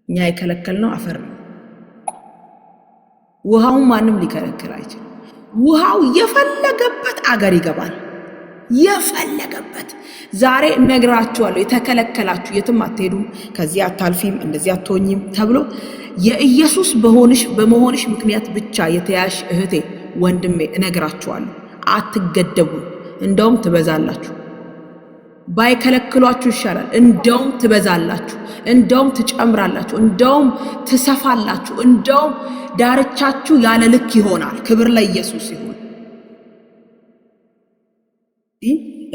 እኛ የከለከልነው አፈር ነው። ውሃውን ማንም ሊከለክል አይችልም። ውሃው የፈለገበት አገር ይገባል። የፈለገበት ዛሬ እነግራችኋለሁ። የተከለከላችሁ የትም አትሄዱም፣ ከዚህ አታልፊም፣ እንደዚህ አትሆኝም ተብሎ የኢየሱስ በመሆንሽ ምክንያት ብቻ የተያሽ እህቴ ወንድሜ እነግራችኋለሁ፣ አትገደቡ። እንደውም ትበዛላችሁ። ባይከለክሏችሁ ይሻላል። እንደውም ትበዛላችሁ፣ እንደውም ትጨምራላችሁ፣ እንደውም ትሰፋላችሁ፣ እንደውም ዳርቻችሁ ያለ ልክ ይሆናል። ክብር ለኢየሱስ ይሁን።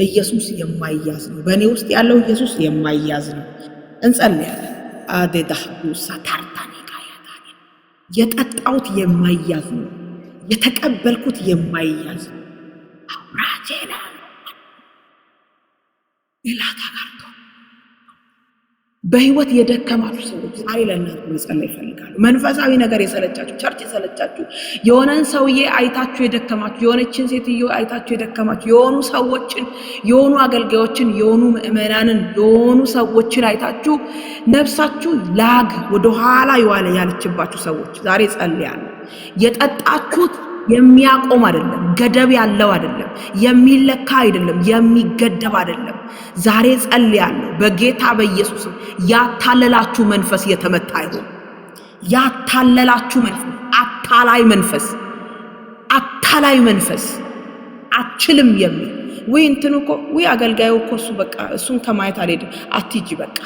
ኢየሱስ የማይያዝ ነው። በእኔ ውስጥ ያለው ኢየሱስ የማይያዝ ነው። እንጸልያለን። አዴዳሁ ሳታርታኔ ጋያታኔ የጠጣሁት የማይያዝ ነው። የተቀበልኩት የማይያዝ ነው። አውራጄና ኢላታጋርቶ በህይወት የደከማችሁ ሰዎች ዛሬ ለእናንተ መጸለይ ይፈልጋሉ። መንፈሳዊ ነገር የሰለቻችሁ፣ ቸርች የሰለቻችሁ፣ የሆነን ሰውዬ አይታችሁ የደከማችሁ፣ የሆነችን ሴትዮ አይታችሁ የደከማችሁ፣ የሆኑ ሰዎችን፣ የሆኑ አገልጋዮችን፣ የሆኑ ምእመናንን፣ የሆኑ ሰዎችን አይታችሁ ነፍሳችሁ ላግ ወደ ኋላ ይዋለ ያለችባችሁ ሰዎች ዛሬ ጸልያለሁ። የጠጣችሁት የሚያቆም አይደለም፣ ገደብ ያለው አይደለም፣ የሚለካ አይደለም፣ የሚገደብ አይደለም። ዛሬ ጸልያለሁ በጌታ በኢየሱስም ያታለላችሁ መንፈስ የተመታ ይሁን። ያታለላችሁ መንፈስ፣ አታላይ መንፈስ አችልም የሚል ወይ እንትኑ እኮ ወይ አገልጋዩ እኮ እሱ በቃ እሱን ከማየት አልሄድም አትጂ በቃ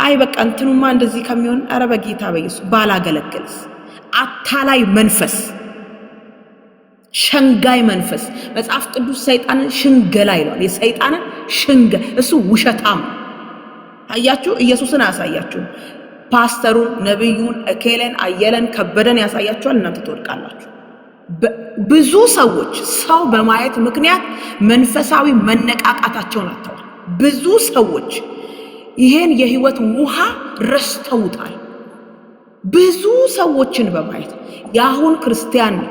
አይ በቃ እንትኑማ እንደዚህ ከሚሆን ኧረ በጌታ በኢየሱስ ባላገለግልስ። አታላይ መንፈስ፣ ሸንጋይ መንፈስ። መጽሐፍ ቅዱስ ሰይጣንን ሽንገላ ይላል። የሰይጣንን እሱ ውሸታም። አያችሁ፣ ኢየሱስን አያሳያችሁ። ፓስተሩን፣ ነብዩን፣ እኬለን፣ አየለን፣ ከበደን ያሳያችኋል። እናንተ ትወድቃላችሁ። ብዙ ሰዎች ሰው በማየት ምክንያት መንፈሳዊ መነቃቃታቸውን አጥተዋል። ብዙ ሰዎች ይሄን የህይወት ውሃ ረስተውታል። ብዙ ሰዎችን በማየት ያሁን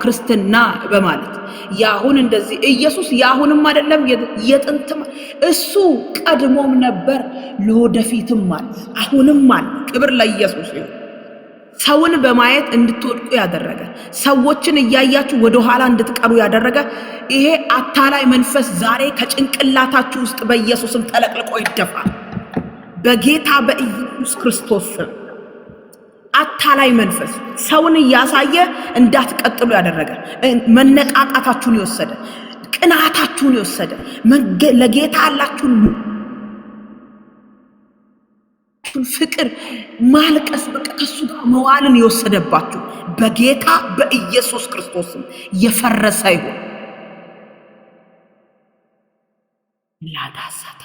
ክርስትና በማለት ያሁን እንደዚህ ኢየሱስ ያሁንም አይደለም የጥንትም እሱ ቀድሞም ነበር ለወደፊትም ማለት አሁንም ማለት። ክብር ለኢየሱስ ይሁን። ሰውን በማየት እንድትወድቁ ያደረገ፣ ሰዎችን እያያችሁ ወደ ኋላ እንድትቀሩ ያደረገ ይሄ አታላይ መንፈስ ዛሬ ከጭንቅላታችሁ ውስጥ በኢየሱስም ተለቅልቆ ይደፋል በጌታ በኢየሱስ ክርስቶስ ስም። አታላይ መንፈስ ሰውን እያሳየ እንዳትቀጥሉ ያደረገ፣ መነቃቃታችሁን የወሰደ፣ ቅናታችሁን የወሰደ፣ ለጌታ ያላችሁን ፍቅር ማልቀስ፣ በቃ ከሱ ጋር መዋልን የወሰደባችሁ በጌታ በኢየሱስ ክርስቶስም የፈረሰ ይሁን። ላዳሳታ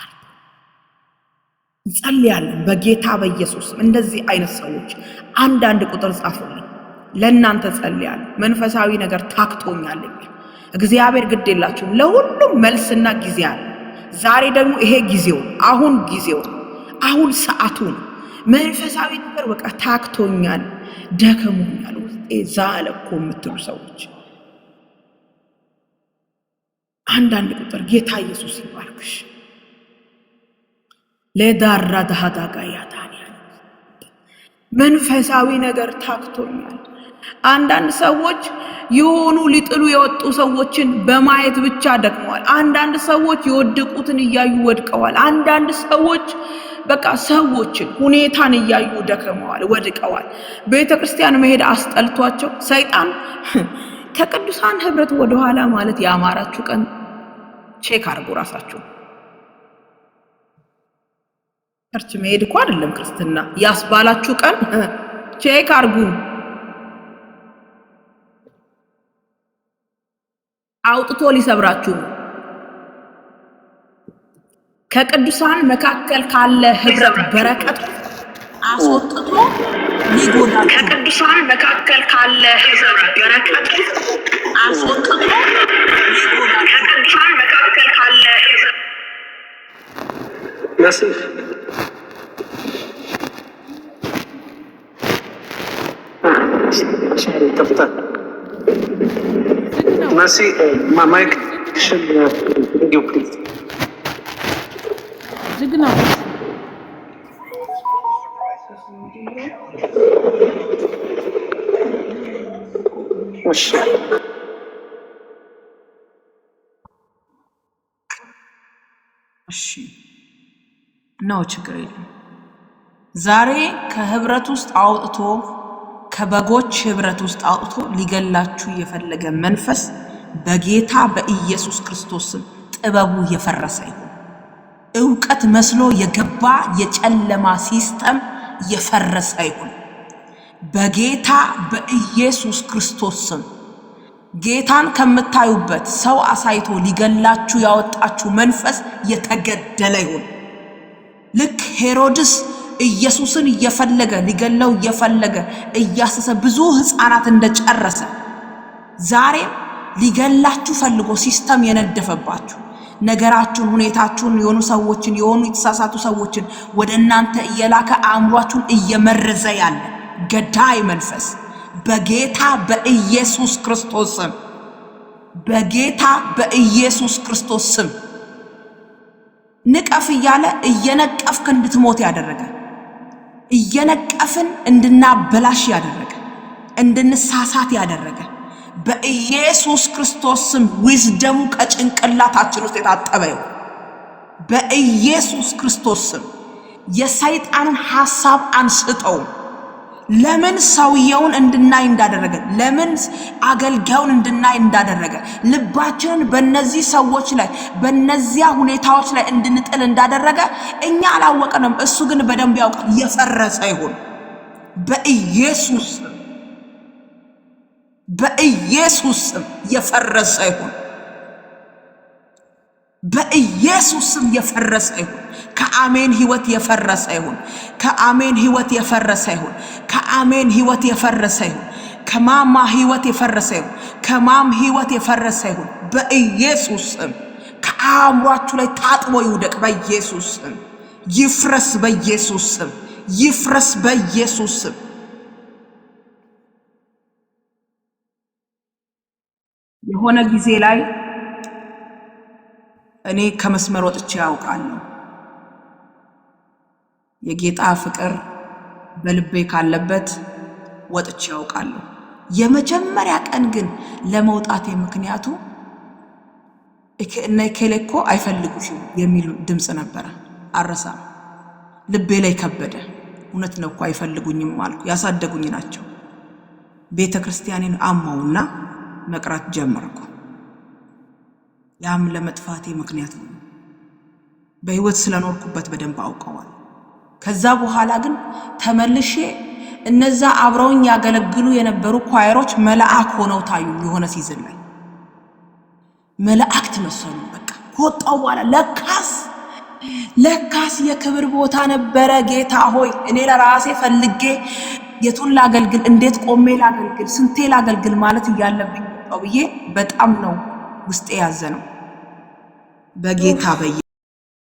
እንጸልያለን በጌታ በኢየሱስ። እንደዚህ አይነት ሰዎች አንዳንድ ቁጥር ጻፉልኝ፣ ለእናንተ ጸልያለሁ። መንፈሳዊ ነገር ታክቶኛል። እግዚአብሔር ግድ የላችሁም፣ ለሁሉም መልስና ጊዜ አለ። ዛሬ ደግሞ ይሄ ጊዜው፣ አሁን ሰዓቱ ነው። መንፈሳዊ ነገር በቃ ታክቶኛል፣ ደከሞኛል፣ ውስጤ ዛለ እኮ የምትሉ ሰዎች አንዳንድ ቁጥር ጌታ ኢየሱስ ይባርክሽ። ለዳራ ዳሃዳጋ ያታኒያ መንፈሳዊ ነገር ታክቶኛል። አንዳንድ ሰዎች የሆኑ ሊጥሉ የወጡ ሰዎችን በማየት ብቻ ደክመዋል። አንዳንድ ሰዎች የወደቁትን እያዩ ወድቀዋል። አንዳንድ ሰዎች በቃ ሰዎችን ሁኔታን እያዩ ደክመዋል፣ ወድቀዋል። ቤተክርስቲያን መሄድ አስጠልቷቸው ሰይጣን ከቅዱሳን ህብረት ወደ ኋላ ማለት ያማራችሁ ቀን ቼክ አድርጉ ራሳችሁ። ቸርች መሄድ እኮ አይደለም ክርስትና ያስባላችሁ ቀን ቼክ አድርጉ። አውጥቶ ሊሰብራችሁ ነው። ከቅዱሳን መካከል ካለ ህብረት በረከት አስወጥቶ ሊጎዳችሁ። ከቅዱሳን መካከል ካለ ህብረት በረከት አስወጥቶ ሊጎዳችሁ። ከቅዱሳን መካከል ካለ ያሲፍ Mercy, my mic should you please. እሺ ነው ችግር የለም። ዛሬ ከህብረት ውስጥ አውጥቶ ከበጎች ህብረት ውስጥ አውጥቶ ሊገላችሁ የፈለገ መንፈስ በጌታ በኢየሱስ ክርስቶስ ጥበቡ የፈረሰ ይሁን። ዕውቀት መስሎ የገባ የጨለማ ሲስተም የፈረሰ ይሁን በጌታ በኢየሱስ ክርስቶስ ስም። ጌታን ከምታዩበት ሰው አሳይቶ ሊገላችሁ ያወጣችሁ መንፈስ የተገደለ ይሁን። ልክ ሄሮድስ ኢየሱስን እየፈለገ ሊገለው እየፈለገ እያሰሰ ብዙ ሕፃናት እንደጨረሰ ዛሬም ሊገላችሁ ፈልጎ ሲስተም የነደፈባችሁ ነገራችሁን፣ ሁኔታችሁን፣ የሆኑ ሰዎችን የሆኑ የተሳሳቱ ሰዎችን ወደ እናንተ እየላከ አእምሯችሁን እየመረዘ ያለ ገዳይ መንፈስ በጌታ በኢየሱስ ክርስቶስ ስም በጌታ በኢየሱስ ክርስቶስ ስም ንቀፍ እያለ እየነቀፍክ እንድትሞት ያደረገ እየነቀፍን እንድናበላሽ ያደረገ እንድንሳሳት ያደረገ በኢየሱስ ክርስቶስ ስም ዊዝደሙ ከጭንቅላታችን ውስጥ የታጠበው በኢየሱስ ክርስቶስ ስም የሰይጣንን ሐሳብ አንስተው። ለምን ሰውየውን እንድናይ እንዳደረገ ለምን አገልጋዩን እንድናይ እንዳደረገ ልባችንን በእነዚህ ሰዎች ላይ በእነዚያ ሁኔታዎች ላይ እንድንጥል እንዳደረገ እኛ አላወቅንም። እሱ ግን በደንብ ያውቃል። የፈረሰ ይሁን በኢየሱስ ስም በኢየሱስ ስም የፈረሰ ይሁን በኢየሱስ ስም የፈረሰ ይሁን። ከአሜን ህይወት የፈረሰ ይሁን። ከአሜን ህይወት የፈረሰ ይሁን። ከአሜን ህይወት የፈረሰ ይሁን። ከማማ ህይወት የፈረሰ ይሁን። ከማም ህይወት የፈረሰ ይሁን በኢየሱስ ስም። ከአእምሯችሁ ላይ ታጥቦ ይውደቅ በኢየሱስ ስም። ይፍረስ በኢየሱስ ስም። ይፍረስ በኢየሱስ ስም። የሆነ ጊዜ ላይ እኔ ከመስመር ወጥቼ ያውቃለሁ። የጌታ ፍቅር በልቤ ካለበት ወጥቼ ያውቃለሁ። የመጀመሪያ ቀን ግን ለመውጣቴ ምክንያቱ እነ ከሌኮ አይፈልጉሽም የሚሉ ድምጽ ነበረ። አረሳም። ልቤ ላይ ከበደ። እውነት ነው እኮ አይፈልጉኝም አልኩ። ያሳደጉኝ ናቸው። ቤተ ክርስቲያኔን አማውና መቅራት ጀመርኩ። ያም ለመጥፋቴ ምክንያት ነው። በህይወት ስለኖርኩበት በደንብ አውቀዋል። ከዛ በኋላ ግን ተመልሼ እነዛ አብረውኝ ያገለግሉ የነበሩ ኳየሮች መልአክ ሆነው ታዩ። የሆነ ሲዝን ላይ መላእክት መሰሉ። በቃ ወጣው በኋላ ለካስ የክብር ቦታ ነበረ። ጌታ ሆይ እኔ ለራሴ ፈልጌ የቱን ላገልግል፣ እንዴት ቆሜ ላገልግል፣ ስንቴ ላገልግል ማለት እያለብኝ ወጣው ብዬ በጣም ነው ውስጤ ያዘነው በጌታ